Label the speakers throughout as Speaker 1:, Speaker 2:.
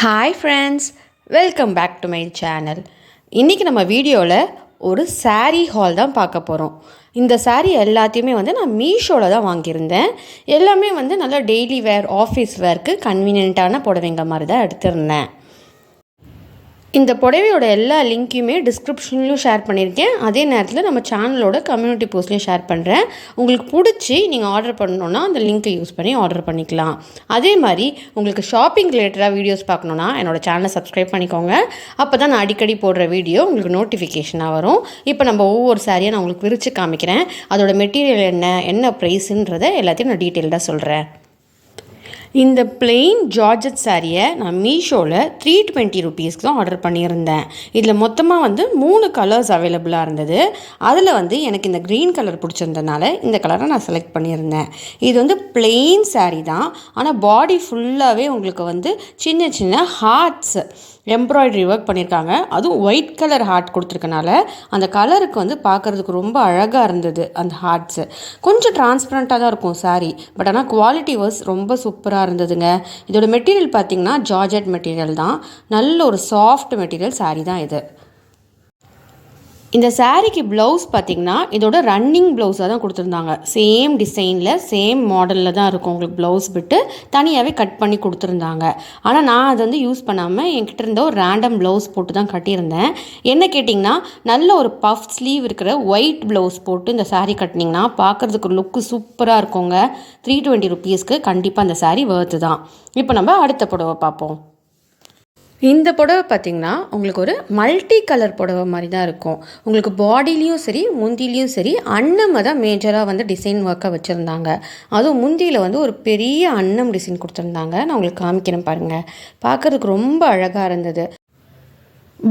Speaker 1: Hi friends, welcome back to my channel. இன்றைக்கி நம்ம வீடியோவில் ஒரு saree ஹால் தான் பார்க்க போகிறோம். இந்த saree எல்லாத்தையுமே நான் மீஷோவில் தான் வாங்கியிருந்தேன். எல்லாமே நல்லா டெய்லி வேர், ஆஃபீஸ் வேர்க்கு கன்வீனியண்ட்டான புடவைங்க மாதிரி தான் எடுத்திருந்தேன். இந்த புடவையோட எல்லா லிங்க்கையுமே டிஸ்கிரிப்ஷன்லையும் ஷேர் பண்ணியிருக்கேன். அதே நேரத்தில் நம்ம சேனலோட கம்யூனிட்டி போஸ்ட்லேயும் ஷேர் பண்ணுறேன். உங்களுக்கு பிடிச்சி நீங்கள் ஆர்டர் பண்ணணுன்னா அந்த லிங்க்கை யூஸ் பண்ணி ஆர்டர் பண்ணிக்கலாம். அதே மாதிரி உங்களுக்கு ஷாப்பிங் ரிலேட்டடாக வீடியோஸ் பார்க்கணுன்னா என்னோடய சேனலை சப்ஸ்கிரைப் பண்ணிக்கோங்க. அப்போ தான் நான் அடிக்கடி போடுற வீடியோ உங்களுக்கு நோட்டிஃபிகேஷனாக வரும். இப்போ நம்ம ஒவ்வொரு சாரியாக நான் உங்களுக்கு விரித்து காமிக்கிறேன். அதோட மெட்டீரியல் என்ன ப்ரைஸுன்றதை எல்லாத்தையும் நான் டீட்டெயில்டாக சொல்கிறேன். இந்த பிளெயின் ஜார்ஜட் சாரியை நான் மீஷோவில் 320 ருபீஸ்க்கு தான் ஆர்டர் பண்ணியிருந்தேன். இதில் மொத்தமாக 3 கலர்ஸ் அவைலபிளாக இருந்தது. அதில் எனக்கு இந்த க்ரீன் கலர் பிடிச்சிருந்ததுனால இந்த கலரை நான் செலக்ட் பண்ணியிருந்தேன். இது பிளெயின் சாரீ தான், ஆனால் பாடி ஃபுல்லாகவே உங்களுக்கு சின்ன சின்ன ஹார்ட்ஸ் எம்ப்ராய்டரி ஒர்க் பண்ணியிருக்காங்க. அதுவும் ஒயிட் கலர் ஹார்ட் கொடுத்துருக்கனால அந்த கலருக்கு பார்க்குறதுக்கு ரொம்ப அழகாக இருந்தது. அந்த ஹார்ட்ஸு கொஞ்சம் டிரான்ஸ்பரண்ட்டாக தான் இருக்கும் சாரீ, பட் ஆனால் குவாலிட்டி வைஸ் ரொம்ப சூப்பராக இருந்ததுங்க. இதோட மெட்டீரியல் பார்த்திங்கன்னா ஜார்ஜெட் மெட்டீரியல் தான். நல்ல ஒரு சாஃப்ட் மெட்டீரியல் சாரீ தான் இது. இந்த சாரீக்கு ப்ளவுஸ் பார்த்திங்கன்னா இதோட ரன்னிங் ப்ளவுஸாக தான் கொடுத்துருந்தாங்க. சேம் டிசைனில் சேம் மாடலில் தான் இருக்கும். உங்களுக்கு ப்ளவுஸ் விட்டு தனியாகவே கட் பண்ணி கொடுத்துருந்தாங்க. ஆனால் நான் அதை யூஸ் பண்ணாமல் என்கிட்ட இருந்த ஒரு ரேண்டம் ப்ளவுஸ் போட்டு தான் கட்டியிருந்தேன். என்ன கேட்டிங்கன்னா, நல்ல ஒரு பஃப் ஸ்லீவ் இருக்கிற ஒயிட் ப்ளவுஸ் போட்டு இந்த சாரீ கட்டினீங்கன்னா பார்க்குறதுக்கு லுக்கு சூப்பராக இருக்குங்க. 320 ருபீஸ்க்கு கண்டிப்பாக அந்த சாரீ வர்த்து தான். இப்போ நம்ம அடுத்த புடவை பார்ப்போம். இந்த புடவை பார்த்திங்கன்னா உங்களுக்கு ஒரு மல்டி கலர் புடவை மாதிரி தான் இருக்கும். உங்களுக்கு பாடிலையும் சரி முந்திலையும் சரி அன்னமாக தான் மேஜராக டிசைன் ஒர்க்காக வச்சுருந்தாங்க. அதுவும் முந்தியில் ஒரு பெரிய அன்னம் டிசைன் கொடுத்துருந்தாங்க. நான் உங்களுக்கு காமிக்கிறேன் பாருங்கள். பார்க்குறதுக்கு ரொம்ப அழகாக இருந்தது.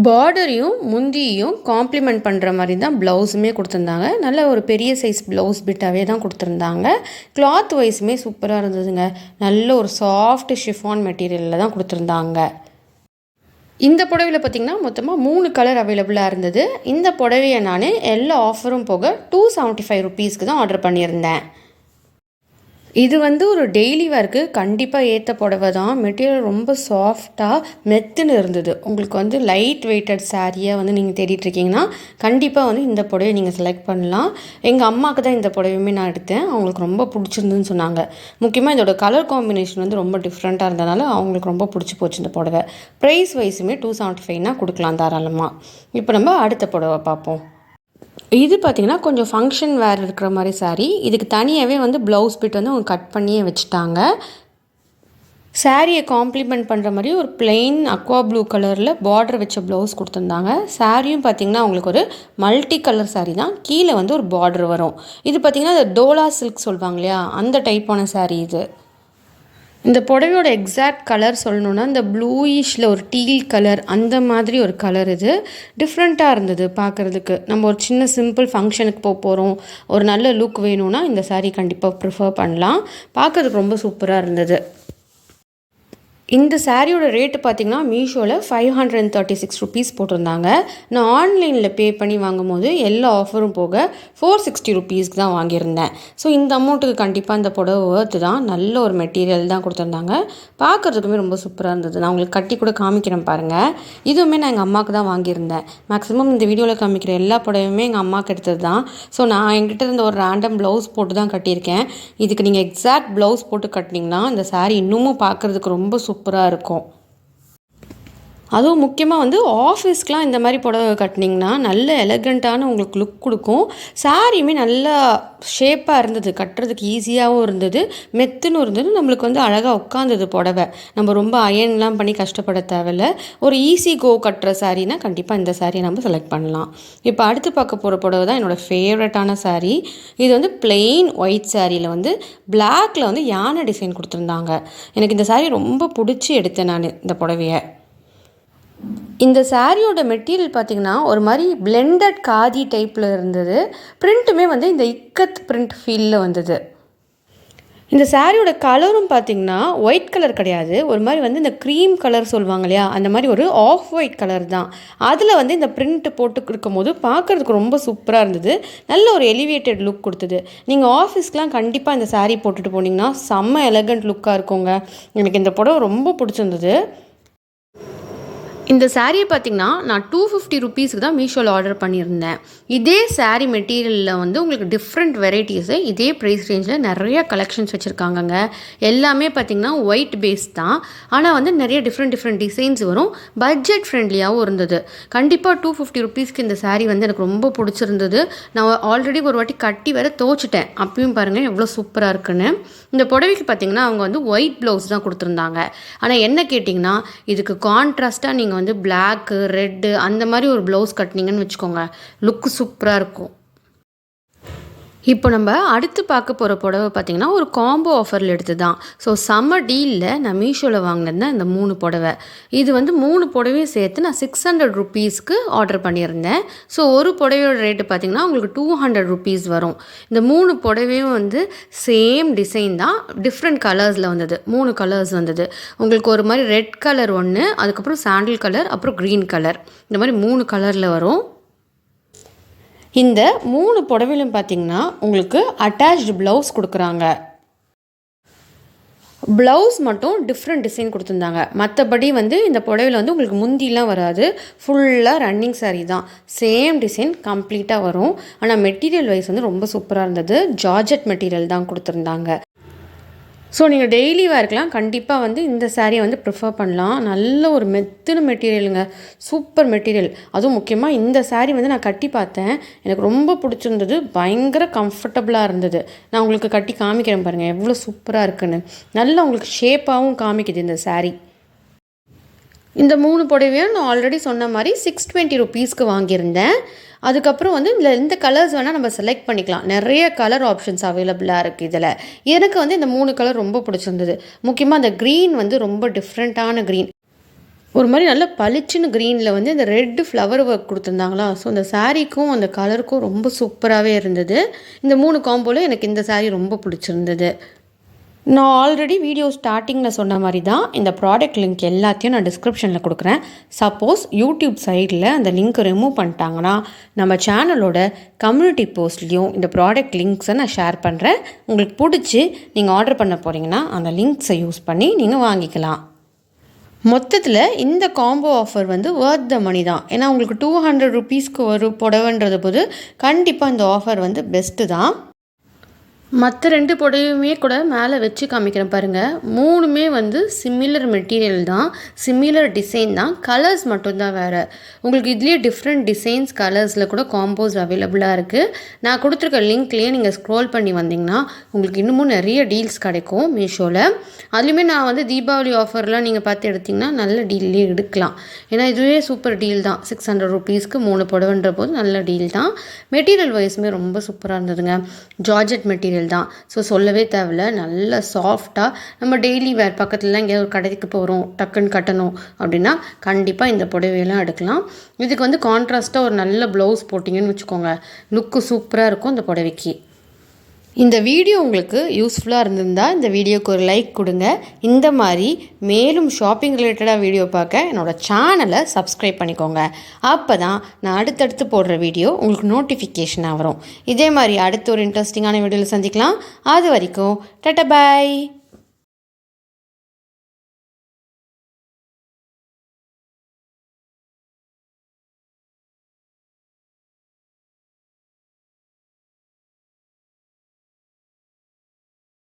Speaker 1: பார்டரையும் முந்தியையும் காம்ப்ளிமெண்ட் பண்ணுற மாதிரி தான் ப்ளவுஸுமே கொடுத்துருந்தாங்க. நல்ல ஒரு பெரிய சைஸ் ப்ளவுஸ் பிட்டாகவே தான் கொடுத்துருந்தாங்க. கிளாத் வைஸுமே சூப்பராக இருந்ததுங்க. நல்ல ஒரு சாஃப்ட் ஷிஃபான் மெட்டீரியலில் தான் கொடுத்துருந்தாங்க. இந்த புடவையில் பார்த்திங்கன்னா மொத்தமாக 3 கலர் அவைலபிளாக இருந்தது. இந்த புடவையை நான் எல்லா ஆஃபரும் போக 275 ருபீஸ்க்கு தான் ஆர்டர் பண்ணியிருந்தேன். இது ஒரு டெய்லி வேர்க்கு கண்டிப்பாக ஏற்ற புடவை தான். மெட்டீரியல் ரொம்ப சாஃப்டாக மெத்துன்னு இருந்தது. உங்களுக்கு லைட் வெயிட்டட் சாரியாக நீங்கள் தேடிட்டுருக்கீங்கன்னா கண்டிப்பாக இந்த புடவையை நீங்கள் செலக்ட் பண்ணலாம். எங்கள் அம்மாவுக்கு தான் இந்த புடவையுமே நான் எடுத்தேன். அவங்களுக்கு ரொம்ப பிடிச்சிருந்துன்னு சொன்னாங்க. முக்கியமாக இதோட கலர் காம்பினேஷன் ரொம்ப டிஃப்ரெண்ட்டாக இருந்ததுனால அவங்களுக்கு ரொம்ப பிடிச்சி போச்சு இந்த புடவை. ப்ரைஸ் வைஸுமே 275 கொடுக்கலாம் தாராளமாக. இப்போ நம்ம அடுத்த புடவை பார்ப்போம். இது பார்த்திங்கன்னா கொஞ்சம் ஃபங்க்ஷன் வேர் இருக்கிற மாதிரி சாரீ. இதுக்கு தனியாகவே ப்ளவுஸ் பிட் அவங்க கட் பண்ணியே வச்சுட்டாங்க. சாரியை காம்ப்ளிமெண்ட் பண்ணுற மாதிரி ஒரு பிளெயின் அக்வா ப்ளூ கலரில் பார்டர் வச்ச ப்ளவுஸ் கொடுத்துருந்தாங்க. சாரியும் பார்த்திங்கன்னா உங்களுக்கு ஒரு மல்டி கலர் சாரீ தான். கீழே ஒரு பார்டர் வரும். இது பார்த்திங்கன்னா இந்த டோலா சில்க் சொல்லுவாங்க இல்லையா, அந்த டைப்பான சாரீ இது. இந்த புடவையோட எக்ஸாக்ட் கலர் சொல்லணுன்னா இந்த ப்ளூயிஷில் ஒரு டீல் கலர், அந்த மாதிரி ஒரு கலர். இது டிஃப்ரெண்ட்டாக இருந்தது பார்க்குறதுக்கு. நம்ம ஒரு சின்ன சிம்பிள் ஃபங்க்ஷனுக்கு போகிறோம், ஒரு நல்ல லுக் வேணும்னா இந்த சாரீ கண்டிப்பாக ப்ரிஃபர் பண்ணலாம். பார்க்குறதுக்கு ரொம்ப சூப்பராக இருந்தது. இந்த சாரியோட ரேட்டு பார்த்திங்கன்னா மீஷோவில் 536 ருபீஸ் போட்டிருந்தாங்க. நான் ஆன்லைனில் பே பண்ணி வாங்கும்போது எல்லா ஆஃபரும் போக 460 ருபீஸ்க்கு தான் வாங்கியிருந்தேன். ஸோ இந்த அமௌண்ட்டுக்கு கண்டிப்பாக இந்த புடவை வர்த்து தான். நல்ல ஒரு மெட்டீரியல் தான் கொடுத்துருந்தாங்க. பார்க்குறதுக்குமே ரொம்ப சூப்பராக இருந்தது. நான் உங்களுக்கு கட்டி கூட காமிக்கிறேன் பாருங்கள். இதுவுமே நான் எங்கள் அம்மாவுக்கு தான் வாங்கியிருந்தேன். மேக்ஸிமம் இந்த வீடியோவில் காமிக்கிற எல்லா புடவையுமே எங்கள் அம்மாவுக்கு எடுத்தது தான். ஸோ நான் என்கிட்ட இருந்த ஒரு ரேண்டம் ப்ளவுஸ் போட்டு தான் கட்டியிருக்கேன். இதுக்கு நீங்கள் எக்ஸாக்ட் ப்ளவுஸ் போட்டு கட்டினீங்கன்னா இந்த சாரீ இன்னமும் பார்க்குறதுக்கு ரொம்ப சூப்பராக இருக்கும். அதுவும் முக்கியமாக ஆஃபீஸ்க்கெலாம் இந்த மாதிரி புடவை கட்டினீங்கன்னா நல்ல எலகண்ட்டான உங்களுக்கு லுக் கொடுக்கும். சாரியுமே நல்லா ஷேப்பாக இருந்தது, கட்டுறதுக்கு ஈஸியாகவும் இருந்தது, மெத்துன்னு இருந்தது. நம்மளுக்கு அழகாக உட்காந்தது புடவை. நம்ம ரொம்ப அயன்லாம் பண்ணி கஷ்டப்பட தேவையில்ல. ஒரு ஈஸி கோ கட்டுற சாரீனா கண்டிப்பாக இந்த சாரியை நம்ம செலக்ட் பண்ணலாம். இப்போ அடுத்து பார்க்க போகிற புடவை தான் என்னோடய ஃபேவரட்டான சாரீ. இது பிளெயின் ஒயிட் சாரியில் பிளாக்கில் யானை டிசைன் கொடுத்துருந்தாங்க. எனக்கு இந்த சாரீ ரொம்ப பிடிச்சி எடுத்தேன் நான் இந்த புடவையை. இந்த சாரியோட மெட்டீரியல் பார்த்திங்கன்னா ஒரு மாதிரி பிளெண்டட் காதி டைப்பில் இருந்தது. பிரிண்ட்டுமே இந்த இக்கத் பிரிண்ட் ஃபீலில் வந்தது. இந்த சாரியோட கலரும் பார்த்திங்கன்னா ஒயிட் கலர் கிடையாது, ஒரு மாதிரி இந்த க்ரீம் கலர் சொல்லுவாங்க இல்லையா, அந்த மாதிரி ஒரு ஆஃப் ஒயிட் கலர் தான். அதில் இந்த பிரிண்ட்டு போட்டு இருக்கும் போது பார்க்குறதுக்கு ரொம்ப சூப்பராக இருந்தது. நல்ல ஒரு எலிவேட்டட் லுக் கொடுத்தது. நீங்கள் ஆஃபீஸ்க்கெலாம் கண்டிப்பாக இந்த சாரீ போட்டுட்டு போனீங்கன்னா செம்ம எலகண்ட் லுக்காக இருக்குங்க. எனக்கு இந்த புடவை ரொம்ப பிடிச்சிருந்தது. இந்த சாரியை பார்த்திங்கன்னா நான் 250 ருபீஸ்க்கு தான் மீஷோவில் ஆர்டர் பண்ணியிருந்தேன். இதே சாரீ மெட்டீரியலில் வந்து உங்களுக்கு டிஃப்ரெண்ட் வெரைட்டிஸு இதே ப்ரைஸ் ரேஞ்சில் நிறைய கலெக்ஷன்ஸ் வச்சுருக்காங்கங்க. எல்லாமே பார்த்திங்கன்னா ஒயிட் பேஸ் தான். ஆனால் வந்து நிறைய டிஃப்ரெண்ட் டிசைன்ஸ் வரும். பட்ஜெட் ஃப்ரெண்ட்லியாகவும் இருந்தது. கண்டிப்பாக 250 ருபீஸ்க்கு இந்த சாரீ வந்து எனக்கு ரொம்ப பிடிச்சிருந்தது. நான் ஆல்ரெடி ஒரு வாட்டி கட்டி வேறு துவச்சிட்டேன். அப்பயும் பாருங்கள் எவ்வளோ சூப்பராக இருக்குன்னு. இந்த புடவைக்கு பார்த்திங்கன்னா அவங்க வந்து ஒயிட் ப்ளவுஸ் தான் கொடுத்துருந்தாங்க. ஆனால் என்ன கேட்டிங்கன்னா இதுக்கு கான்ட்ராஸ்ட்டாக நீங்கள் வந்து பிளாக்கு ரெட்டு அந்த மாதிரி ஒரு ப்ளவுஸ் கட்டினீங்கன்னு வச்சுக்கோங்க, லுக்கு சூப்பராக இருக்கும். இப்போ நம்ம அடுத்து பார்க்க போகிற புடவை பார்த்திங்கன்னா ஒரு காம்போ ஆஃபரில் எடுத்து தான். ஸோ சம்மர் டீலில் நான் மீஷோவில் வாங்கினேன் இந்த 3 புடவை. இது வந்து 3 புடவையும் சேர்த்து நான் 600 ருபீஸ்க்கு ஆர்டர் பண்ணியிருந்தேன். ஸோ ஒரு புடவையோட ரேட்டு பார்த்திங்கன்னா உங்களுக்கு 200 ருபீஸ் வரும். இந்த 3 புடவையும் வந்து சேம் டிசைன் தான், டிஃப்ரெண்ட் கலர்ஸில் வந்தது. 3 கலர்ஸ் வந்தது. உங்களுக்கு ஒரு மாதிரி ரெட் கலர் ஒன்று, அதுக்கப்புறம் சாண்டில் கலர், அப்புறம் க்ரீன் கலர், இந்த மாதிரி 3 கலரில் வரும். இந்த 3 புடவையிலும் பார்த்திங்கன்னா உங்களுக்கு அட்டாச்டு ப்ளவுஸ் கொடுக்குறாங்க. ப்ளவுஸ் மட்டும் டிஃப்ரெண்ட் டிசைன் கொடுத்துருந்தாங்க. மற்றபடி வந்து இந்த புடவையில் வந்து உங்களுக்கு முந்திலாம் வராது. ஃபுல்லாக ரன்னிங் சாரீ தான். சேம் டிசைன் கம்ப்ளீட்டாக வரும். ஆனால் மெட்டீரியல் வைஸ் வந்து ரொம்ப சூப்பராக இருந்தது. ஜார்ஜெட் மெட்டீரியல் தான் கொடுத்துருந்தாங்க. ஸோ நீங்கள் டெய்லி வேர்க்கெலாம் கண்டிப்பாக வந்து இந்த சாரியை வந்து ப்ரிஃபர் பண்ணலாம். நல்ல ஒரு மெத்தின மெட்டீரியலுங்க, சூப்பர் மெட்டீரியல். அதுவும் முக்கியமாக இந்த சாரீ வந்து நான் கட்டி பார்த்தேன், எனக்கு ரொம்ப பிடிச்சிருந்தது. பயங்கர கம்ஃபர்டபுளாக இருந்தது. நான் உங்களுக்கு கட்டி காமிக்கிறேன் பாருங்கள் எவ்வளோ சூப்பராக இருக்குன்னு. நல்லா உங்களுக்கு ஷேப்பாகவும் காமிக்குது இந்த சாரீ. இந்த 3 புடவையும் நான் ஆல்ரெடி சொன்ன மாதிரி 620 ருபீஸ்க்கு வாங்கியிருந்தேன். அதுக்கப்புறம் வந்து இந்த கலர்ஸ் வேணால் நம்ம செலக்ட் பண்ணிக்கலாம். நிறைய கலர் ஆப்ஷன்ஸ் அவைலபிளாக இருக்குது இதில். எனக்கு வந்து இந்த 3 கலர் ரொம்ப பிடிச்சிருந்தது. முக்கியமாக அந்த க்ரீன் வந்து ரொம்ப டிஃப்ரெண்ட்டான க்ரீன், ஒரு மாதிரி நல்ல பளிச்சுன்னு க்ரீனில் வந்து இந்த ரெட்டு ஃப்ளவர் ஒர்க் கொடுத்துருந்தாங்களா. ஸோ அந்த சாரீக்கும் அந்த கலருக்கும் ரொம்ப சூப்பராகவே இருந்தது. இந்த 3 காம்போவில் எனக்கு இந்த சாரீ ரொம்ப பிடிச்சிருந்தது. நான் ஆல்ரெடி வீடியோ ஸ்டார்டிங்கில் சொன்ன மாதிரி தான் இந்த ப்ராடக்ட் லிங்க் எல்லாத்தையும் நான் டிஸ்கிரிப்ஷனில் கொடுக்குறேன். சப்போஸ் யூடியூப் சைடில் அந்த லிங்க் ரிமூவ் பண்ணிட்டாங்கன்னா நம்ம சேனலோட கம்யூனிட்டி போஸ்ட்லேயும் இந்த ப்ராடக்ட் லிங்க்ஸை நான் ஷேர் பண்ணுறேன். உங்களுக்கு பிடிச்சி நீங்கள் ஆர்டர் பண்ண போகிறீங்கன்னா அந்த லிங்க்ஸை யூஸ் பண்ணி நீங்கள் வாங்கிக்கலாம். மொத்தத்தில் இந்த காம்போ ஆஃபர் வந்து வர்த் த மணி தான். ஏன்னா உங்களுக்கு 200 ருபீஸ்க்கு ஒரு புடவைன்றது போது கண்டிப்பாக இந்த ஆஃபர் வந்து பெஸ்ட்டு தான். மற்ற 2 புடவையுமே கூட மேலே வச்சு காமிக்கிறேன் பாருங்கள். 3மே வந்து சிமிலர் மெட்டீரியல் தான், சிமிலர் டிசைன் தான், கலர்ஸ் மட்டும்தான் வேறு. உங்களுக்கு இதுலேயே டிஃப்ரெண்ட் டிசைன்ஸ் கலர்ஸில் கூட காம்போஸ் அவைலபிளாக இருக்குது. நான் கொடுத்துருக்க லிங்க்லேயே நீங்கள் ஸ்க்ரோல் பண்ணி வந்தீங்கன்னா உங்களுக்கு இன்னமும் நிறைய டீல்ஸ் கிடைக்கும் மீஷோவில். அதுலேயுமே நான் வந்து தீபாவளி ஆஃபர்லாம் நீங்கள் பார்த்து எடுத்திங்கன்னா நல்ல டீல்லே எடுக்கலாம். ஏன்னா இதுவே சூப்பர் டீல் தான். 600 ருபீஸ்க்கு 3 புடவைன்ற போது நல்ல டீல் தான். மெட்டீரியல் வைஸுமே ரொம்ப சூப்பராக இருந்ததுங்க. ஜார்ஜெட் மெட்டீரியல் தான். ஸோ சொல்லவே தேவையில்ல, நல்ல சாஃப்டாக நம்ம டெய்லி வேர் பக்கத்துலலாம் எங்கேயாவது ஒரு கடைக்கு போகிறோம், டக்குன்னு கட்டணும் அப்படின்னா கண்டிப்பாக இந்த புடவையெல்லாம் எடுக்கலாம். இதுக்கு வந்து கான்ட்ராஸ்ட்டாக ஒரு நல்ல ப்ளவுஸ் போட்டிங்கன்னு வச்சுக்கோங்க, லுக்கு சூப்பராக இருக்கும் இந்த புடவைக்கு. இந்த வீடியோ உங்களுக்கு யூஸ்ஃபுல்லாக இருந்திருந்தால் இந்த வீடியோக்கு ஒரு லைக் கொடுங்க. இந்த மாதிரி மேலும் ஷாப்பிங் ரிலேட்டடாக வீடியோ பார்க்க என்னோடய சேனலை சப்ஸ்கிரைப் பண்ணிக்கோங்க. அப்போ தான் நான் அடுத்தடுத்து போடுற வீடியோ உங்களுக்கு நோட்டிஃபிகேஷனாக வரும். இதே மாதிரி அடுத்த ஒரு இன்ட்ரெஸ்டிங்கான வீடியோவில் சந்திக்கலாம். அது வரைக்கும் டாடா பாய்.